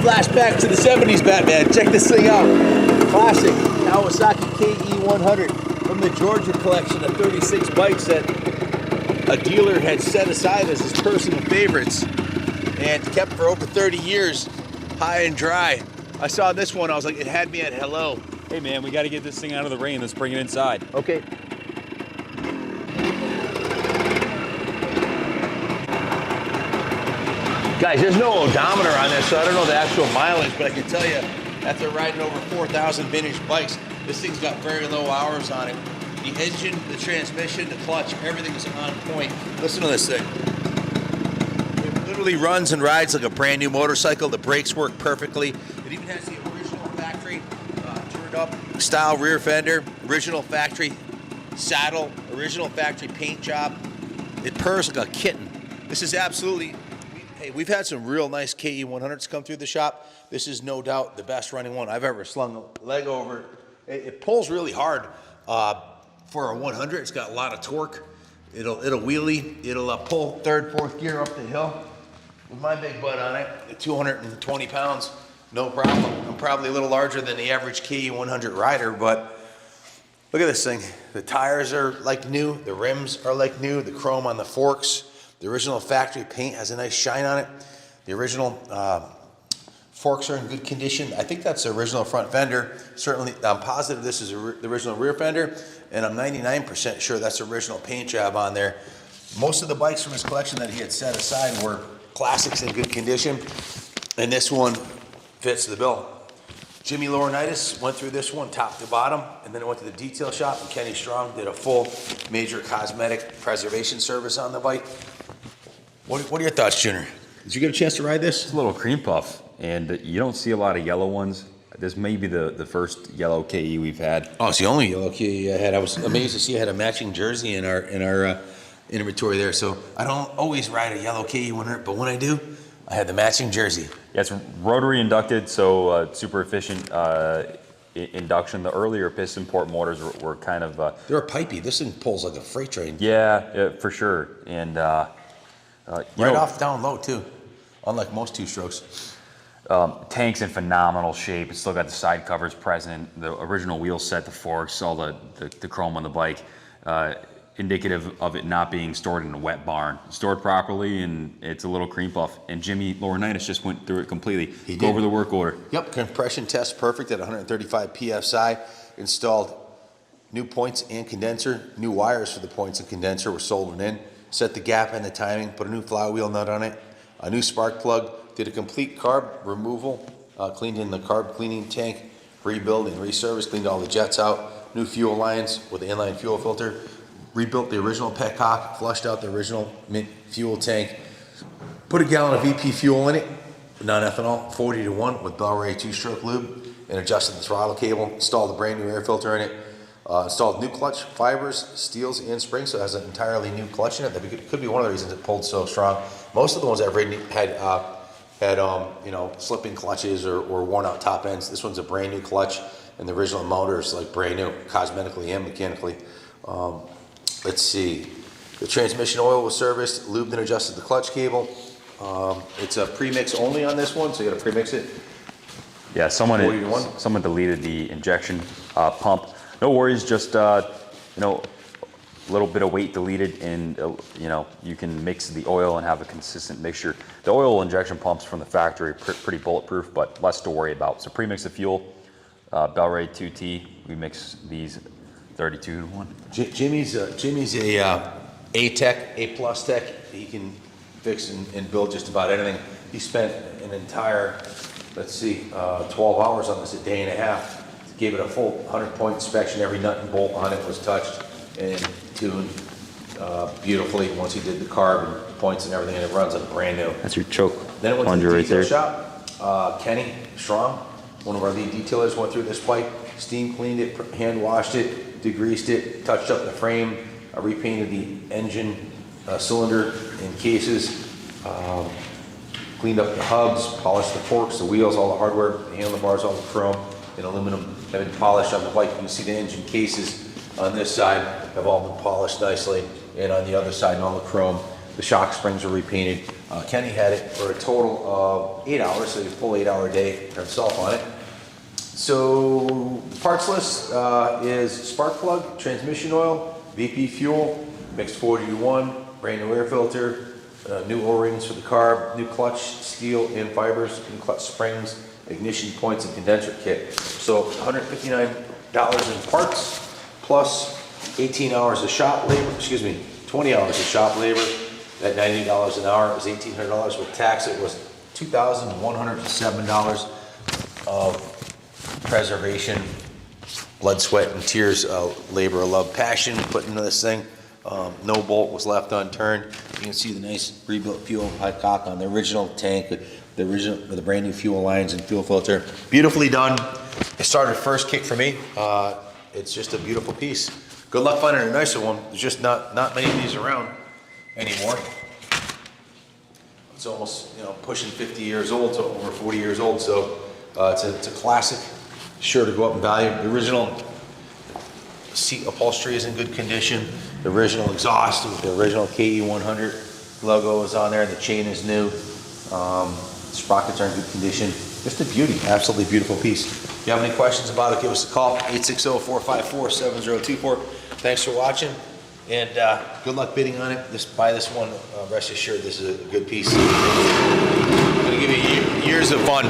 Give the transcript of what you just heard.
Flashback to the 70s, Batman. Check this thing out. Classic Kawasaki KE100 from the Georgia collection of 36 bikes that a dealer had set aside as his personal favorites and kept for over 30 years, high and dry. I saw this one, I was like, it had me at hello. Hey man, we got to get this thing out of the rain. Let's bring it inside. Okay. Guys, there's no odometer on this, so I don't know the actual mileage, but I can tell you, after riding over 4,000 vintage bikes, this thing's got very low hours on it. The engine, the transmission, the clutch, everything is on point. Listen to this thing. It literally runs and rides like a brand new motorcycle. The brakes work perfectly. It even has the original factory turned up style rear fender, original factory saddle, original factory paint job. It purrs like a kitten. This is absolutely, hey, we've had some real nice KE100s come through the shop. This is no doubt the best running one I've ever slung a leg over. It pulls really hard for a 100. It's got a lot of torque. It'll wheelie. It'll pull third, fourth gear up the hill with my big butt on it at 220 pounds. No problem. I'm probably a little larger than the average KE100 rider, but look at this thing. The tires are like new. The rims are like new. The chrome on the forks. The original factory paint has a nice shine on it. The original forks are in good condition. I think that's the original front fender. Certainly, I'm positive this is the original rear fender, and I'm 99% sure that's the original paint job on there. Most of the bikes from his collection that he had set aside were classics in good condition, and this one fits the bill. Jimmy Laurinaitis went through this one top to bottom, and then went to the detail shop, and Kenny Strong did a full major cosmetic preservation service on the bike. What are your thoughts, Junior? Did you get a chance to ride this? It's a little cream puff, and you don't see a lot of yellow ones. This may be the first yellow KE we've had. Oh, it's the only yellow KE I had. I was amazed to see I had a matching jersey in our inventory there. So I don't always ride a yellow KE100, but when I do, I have the matching jersey. Yeah, it's rotary inducted, so super efficient induction. The earlier piston port motors were kind of... They're pipey. This thing pulls like a freight train. Yeah, for sure. And right off down low, too, unlike most two-strokes. Tank's in phenomenal shape. It's still got the side covers present, the original wheel set, the forks, all the chrome on the bike. Indicative of it not being stored in a wet barn. Stored properly, and it's a little cream puff. And Jimmy Laurinaitis just went through it completely. He Go did. over the work order. Yep, compression test perfect at 135 PSI. Installed new points and condenser. New wires for the points and condenser were soldered in. Set the gap and the timing. Put a new flywheel nut on it. A new spark plug. Did a complete carb removal. Cleaned in the carb cleaning tank. Rebuild and reservice. Cleaned all the jets out. New fuel lines with the inline fuel filter. Rebuilt the original petcock, flushed out the original mint fuel tank, put a gallon of VP fuel in it, non-ethanol, 40-1 with Bel-Ray 2-stroke lube, and adjusted the throttle cable, installed a brand new air filter in it, installed new clutch fibers, steels, and springs, so it has an entirely new clutch in it. That could be one of the reasons it pulled so strong. Most of the ones I've ridden had slipping clutches or worn out top ends. This one's a brand new clutch, and the original motor is like brand new, cosmetically and mechanically. Let's see, the transmission oil was serviced, lubed and adjusted the clutch cable. It's a premix only on this one, so you gotta premix it. Yeah, someone deleted the injection pump. No worries, just a little bit of weight deleted, and you can mix the oil and have a consistent mixture. The oil injection pumps from the factory are pretty bulletproof, but less to worry about. So premix the fuel, Bel-Ray 2T. We mix these 32-1. Jimmy's A tech, A plus tech. He can fix and build just about anything. He spent an entire, 12 hours on this, a day and a half. Gave it a full 100-point inspection. Every nut and bolt on it was touched and tuned beautifully. Once he did the carb and points and everything, and it runs like brand new. That's your choke. Then it went to the right detail there. shop. Kenny Strong, one of our lead detailers, went through this bike, steam cleaned it, hand washed it, degreased it, touched up the frame, repainted the engine cylinder and cases, cleaned up the hubs, polished the forks, the wheels, all the hardware, the handlebars, all the chrome and aluminum have been polished on the bike. You can see the engine cases on this side have all been polished nicely, and on the other side, all the chrome. The shock springs are repainted. Kenny had it for a total of 8 hours, so he full 8-hour day himself on it. So the parts list is spark plug, transmission oil, VP fuel, mixed 40-to-1, brand new air filter, new O-rings for the carb, new clutch, steel and fibers, new clutch springs, ignition points, and condenser kit. So $159 in parts, plus 18 hours of shop labor, 20 hours of shop labor. At $90 an hour, it was $1,800 with tax. It was $2,107 of preservation, blood, sweat, and tears, labor, love, passion put into this thing. No bolt was left unturned. You can see the nice rebuilt fuel pipe cock on the original tank, the original with the brand new fuel lines and fuel filter. Beautifully done. It started first kick for me. It's just a beautiful piece. Good luck finding a nicer one. There's just not many of these around anymore. It's almost, pushing 50 years old, to over 40 years old. So it's a classic, sure to go up in value. The original seat upholstery is in good condition. The original exhaust with the original KE100 logo is on there. The chain is new. Sprockets are in good condition. Just a beauty, absolutely beautiful piece. If you have any questions about it, give us a call, 860-454-7024. Thanks for watching, and good luck bidding on it. Just buy this one. Rest assured, this is a good piece. I'm gonna give you years of fun.